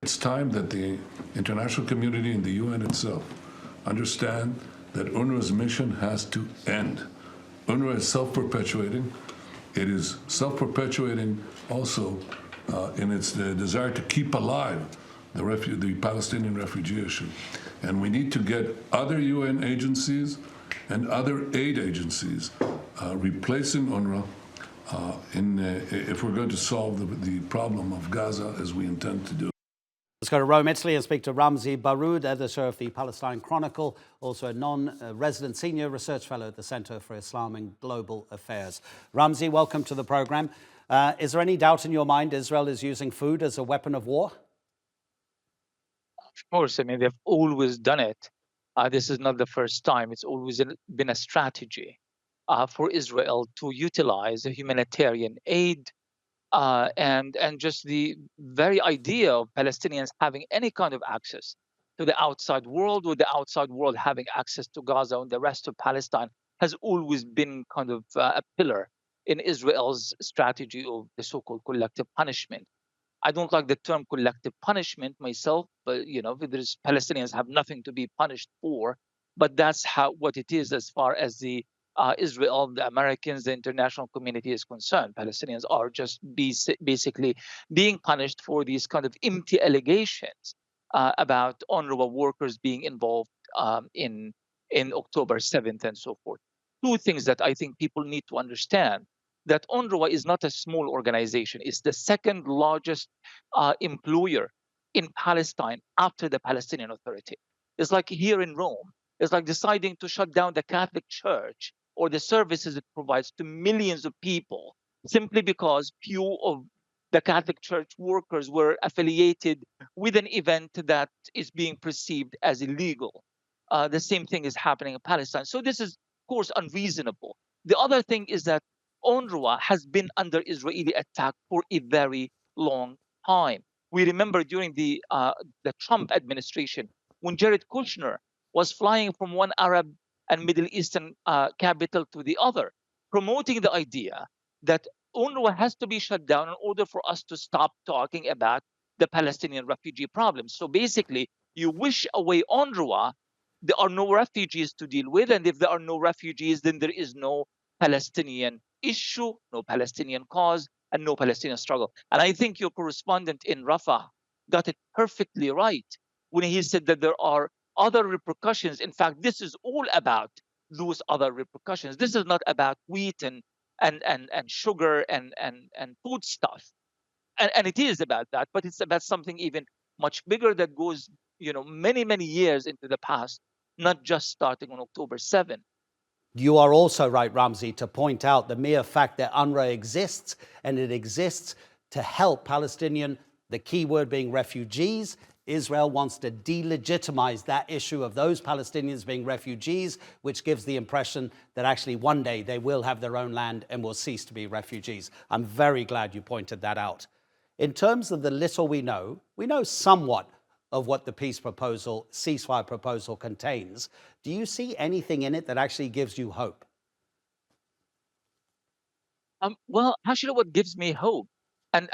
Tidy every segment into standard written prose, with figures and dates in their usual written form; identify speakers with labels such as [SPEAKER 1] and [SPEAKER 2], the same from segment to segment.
[SPEAKER 1] It's time that the international community and the UN itself understand that UNRWA's mission has to end. UNRWA is self-perpetuating. It is self-perpetuating also in its desire to keep alive the Palestinian refugee issue. And we need to get other UN agencies and other aid agencies replacing UNRWA if we're going to solve the problem of Gaza as we intend to do.
[SPEAKER 2] Let's go to Rome, Italy, and speak to Ramzy Baroud, editor of the Palestine Chronicle, also a non-resident senior research fellow at the Center for Islam and Global Affairs. Ramzy, welcome to the program. Is there any doubt in your mind Israel is using food as a weapon of war?
[SPEAKER 3] Of course, I mean, they've always done it. This is not the first time. It's always been a strategy for Israel to utilize humanitarian aid and just the very idea of Palestinians having any kind of access to the outside world, with the outside world having access to Gaza and the rest of Palestine, has always been kind of a pillar in Israel's strategy of the so-called collective punishment. I don't like the term collective punishment myself, but there's Palestinians have nothing to be punished for, but that's what it is as far as the Israel, the Americans, the international community is concerned. Palestinians are just basically being punished for these kind of empty allegations about UNRWA workers being involved in October 7th and so forth. Two things that I think people need to understand: that UNRWA is not a small organization. It's the second largest employer in Palestine after the Palestinian Authority. It's like here in Rome, it's like deciding to shut down the Catholic Church or the services it provides to millions of people simply because few of the Catholic Church workers were affiliated with an event that is being perceived as illegal. The same thing is happening in Palestine. So this is, of course, unreasonable. The other thing is that UNRWA has been under Israeli attack for a very long time. We remember during the Trump administration, when Jared Kushner was flying from one Arab and Middle Eastern capital to the other, promoting the idea that UNRWA has to be shut down in order for us to stop talking about the Palestinian refugee problem. So basically, you wish away UNRWA, there are no refugees to deal with, and if there are no refugees, then there is no Palestinian issue, no Palestinian cause, and no Palestinian struggle. And I think your correspondent in Rafah got it perfectly right when he said that there are other repercussions. In fact, this is all about those other repercussions. This is not about wheat and sugar and food stuff. And it is about that, but it's about something even much bigger that goes, many, many years into the past, not just starting on October 7th.
[SPEAKER 2] You are also right, Ramzy, to point out the mere fact that UNRWA exists, and it exists to help Palestinian, the key word being refugees. Israel wants to delegitimize that issue of those Palestinians being refugees, which gives the impression that actually one day they will have their own land and will cease to be refugees. I'm very glad you pointed that out. In terms of the little we know somewhat of what the ceasefire proposal contains. Do you see anything in it that actually gives you hope?
[SPEAKER 3] Well, actually, what gives me hope, and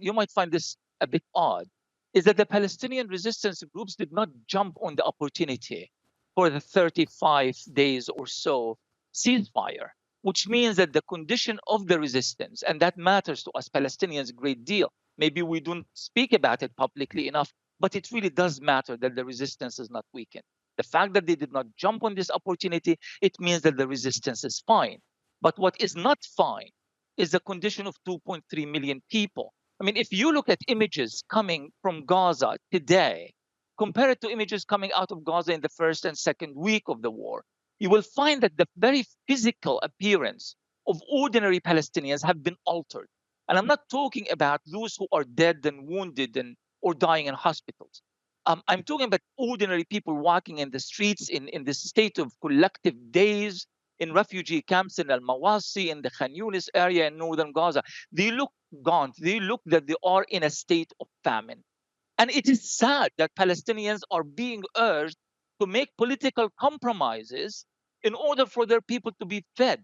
[SPEAKER 3] you might find this a bit odd, is that the Palestinian resistance groups did not jump on the opportunity for the 35 days or so ceasefire, which means that the condition of the resistance, and that matters to us Palestinians a great deal. Maybe we don't speak about it publicly enough, but it really does matter that the resistance is not weakened. The fact that they did not jump on this opportunity, it means that the resistance is fine. But what is not fine is the condition of 2.3 million people. I mean, if you look at images coming from Gaza today, compared to images coming out of Gaza in the first and second week of the war, you will find that the very physical appearance of ordinary Palestinians have been altered. And I'm not talking about those who are dead and wounded or dying in hospitals. I'm talking about ordinary people walking in the streets in this state of collective daze in refugee camps in Al-Mawasi, in the Khan Yunis area in northern Gaza. They look gaunt. They look that they are in a state of famine. And it is sad that Palestinians are being urged to make political compromises in order for their people to be fed.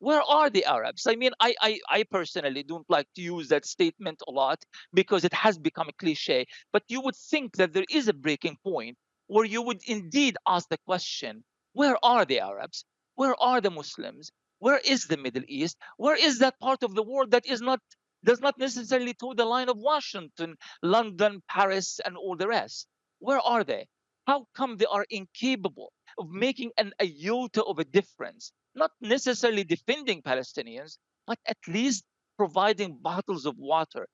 [SPEAKER 3] Where are the Arabs? I mean, I personally don't like to use that statement a lot because it has become a cliche. But you would think that there is a breaking point where you would indeed ask the question, where are the Arabs? Where are the Muslims? Where is the Middle East? Where is that part of the world that is not does not necessarily toe the line of Washington, London, Paris, and all the rest? Where are they? How come they are incapable of making an iota of a difference? Not necessarily defending Palestinians, but at least providing bottles of water,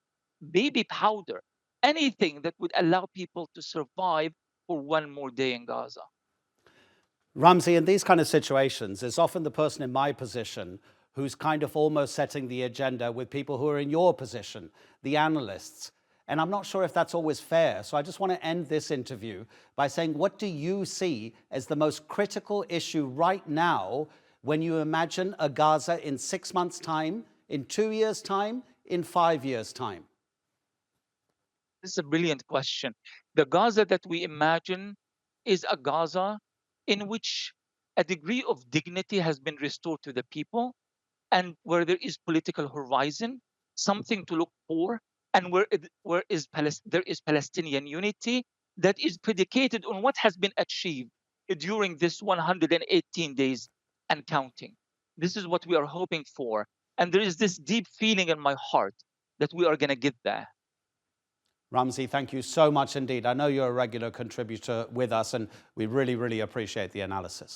[SPEAKER 3] baby powder, anything that would allow people to survive for one more day in Gaza.
[SPEAKER 2] Ramzy, in these kind of situations, it's often the person in my position who's kind of almost setting the agenda with people who are in your position, the analysts. And I'm not sure if that's always fair. So I just want to end this interview by saying, what do you see as the most critical issue right now when you imagine a Gaza in 6 months' time, in 2 years' time, in 5 years' time?
[SPEAKER 3] This is a brilliant question. The Gaza that we imagine is a Gaza in which a degree of dignity has been restored to the people, and where there is political horizon, something to look for, and there is Palestinian unity that is predicated on what has been achieved during this 118 days and counting. This is what we are hoping for. And there is this deep feeling in my heart that we are going to get there.
[SPEAKER 2] Ramzy, thank you so much indeed. I know you're a regular contributor with us, and we really, really appreciate the analysis.